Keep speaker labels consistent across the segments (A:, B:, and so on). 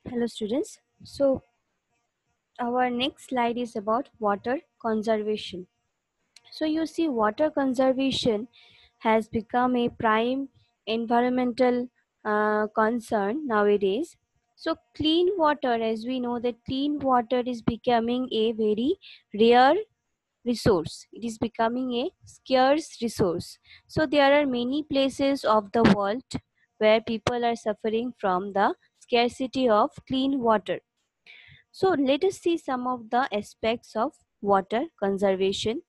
A: Hello students. So our next slide is about water conservation. So you see water conservation has become a prime environmental concern nowadays. So clean water, as we know that clean water is becoming a very rare resource. It is becoming a scarce resource. So there are many places of the world where people are suffering from the scarcity of clean water. So let us see some of the aspects of water conservation.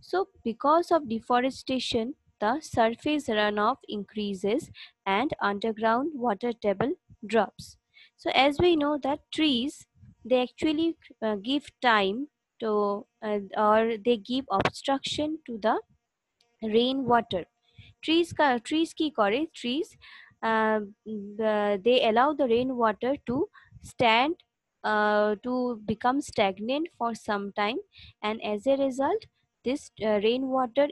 A: So because of deforestation, the surface runoff increases and underground water table drops. So as we know that trees, they actually give time to or they give obstruction to the rainwater. Trees কি করে trees they allow the rainwater to stand to become stagnant for some time, and as a result this rainwater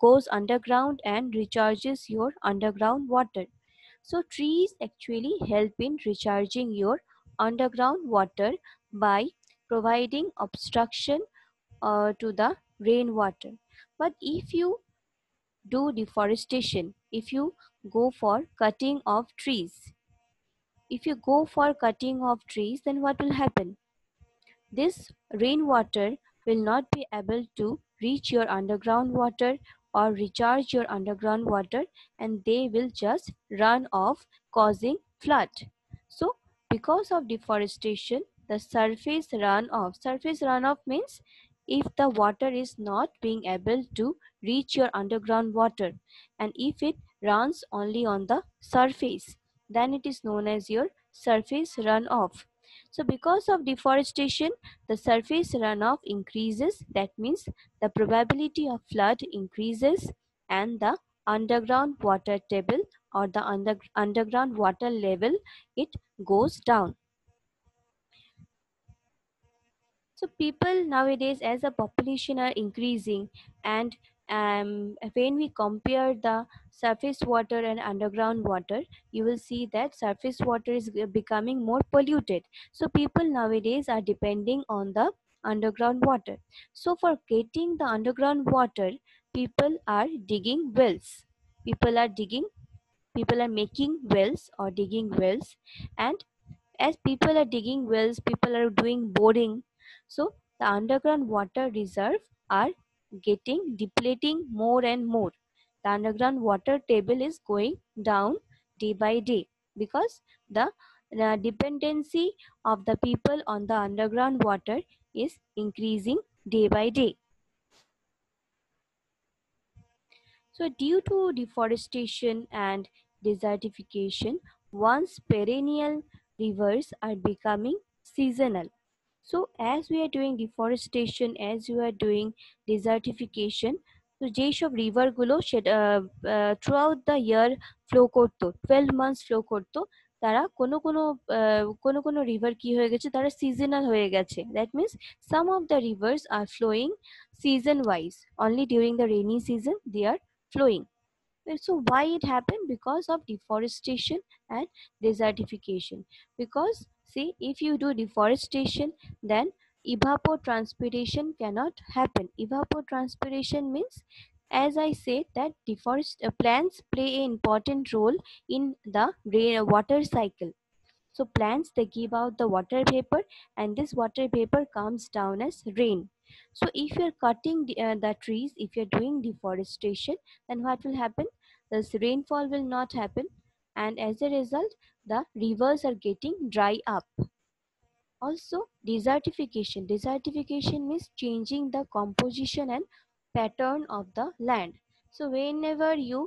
A: goes underground and recharges your underground water. So trees actually help in recharging your underground water by providing obstruction to the rainwater. But if you do deforestation, if you go for cutting of trees, if you go for cutting of trees, then what will happen? This rainwater will not be able to reach your underground water or recharge your underground water, and they will just run off, causing flood. So because of deforestation, the surface runoff means if the water is not being able to reach your underground water, and if it runs only on the surface, then it is known as your surface runoff. So because of deforestation, the surface runoff increases. That means the probability of flood increases, and the underground water table or the underground water level, it goes down. So people nowadays, as the population are increasing, and when we compare the surface water and underground water, you will see that surface water is becoming more polluted. So people nowadays are depending on the underground water. So for getting the underground water, people are digging wells. People are digging. People are making wells or digging wells, and as people are digging wells, people are doing boring. So the underground water reserve are getting depleting more and more. The underground water table is going down day by day because the dependency of the people on the underground water is increasing day by day. So due to deforestation and desertification, once perennial rivers are becoming seasonal. So as we are doing deforestation, as you are doing desertification, তো যেই সব river গুলো সেটা through out the year flow করতো, 12 months flow করতো, তারা কোনো কোনো রিভার কি হয়ে গেছে, তারা সিজনাল হয়ে গেছে. That means some of the rivers are flowing season wise. Only during the rainy season they are flowing. So why it happened? Because of deforestation and desertification. Because see, if you do deforestation, then evapotranspiration cannot happen. Evapotranspiration means, as I said, that plants play an important role in the water cycle. So plants, they give out the water vapor, and this water vapor comes down as rain. So if you're cutting the trees, if you're doing deforestation, then what will happen? This rainfall will not happen, and as a result, the rivers are getting dry up. Also, desertification. Desertification means changing the composition and pattern of the land. So whenever you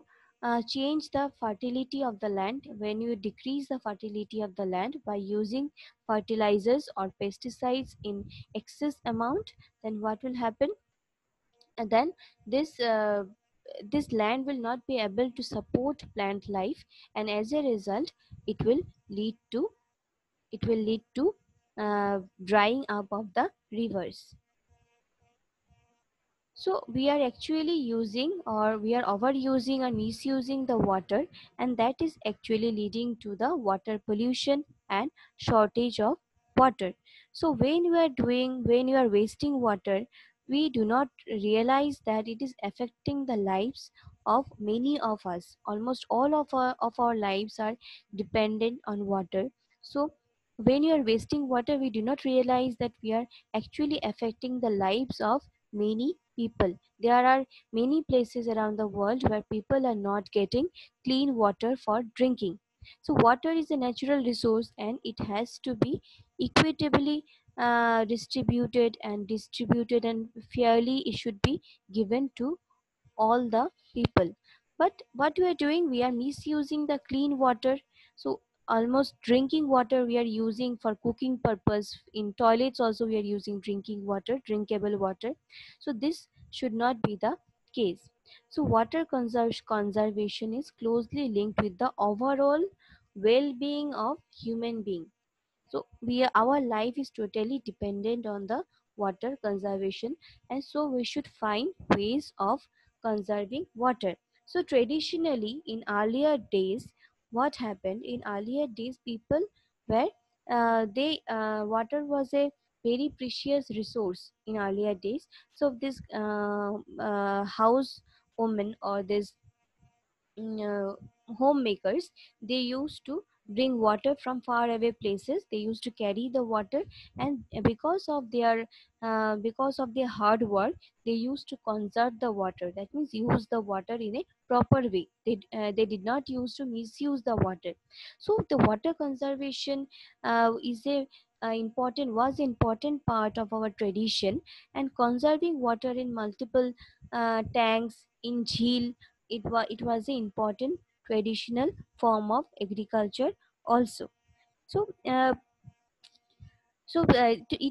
A: change the fertility of the land, when you decrease the fertility of the land by using fertilizers or pesticides in excess amount, then what will happen? And then this land will not be able to support plant life, and as a result, it will lead to drying up of the rivers. So we are actually using, or we are overusing or misusing the water, and that is actually leading to the water pollution, and shortage of water. So when you are wasting water, we do not realize that it is affecting the lives of many of us. Almost all of our lives are dependent on water. So when you are wasting water, we do not realize that we are actually affecting the lives of many people. There are many places around the world where people are not getting clean water for drinking. So water is a natural resource and it has to be equitably distributed and fairly. It should be given to all the people. But what we are doing, we are misusing the clean water. So almost drinking water we are using for cooking purpose. In toilets also we are using drinking water, drinkable water. So this should not be the case. So water conservation is closely linked with the overall well-being of human being. So our life is totally dependent on the water conservation, and so we should find ways of conserving water. So traditionally in earlier days, what happened in earlier days, people were they water was a very precious resource in earlier days. So this house woman or this homemakers, they used to bring water from far away places. They used to carry the water, and because of their hard work, they used to conserve the water. That means use the water in a proper way. They did not use to misuse the water. So the water conservation is a important was important part of our tradition. And conserving water in multiple tanks in jheel, it was an important traditional form of agriculture also. So it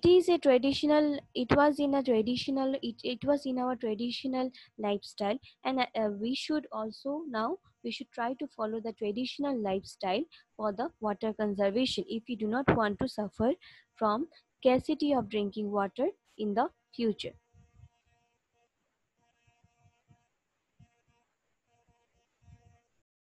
A: is a traditional, it was in a traditional, it was in our traditional lifestyle. And we should also now, we should try to follow the traditional lifestyle for the water conservation if we do not want to suffer from scarcity of drinking water in the future.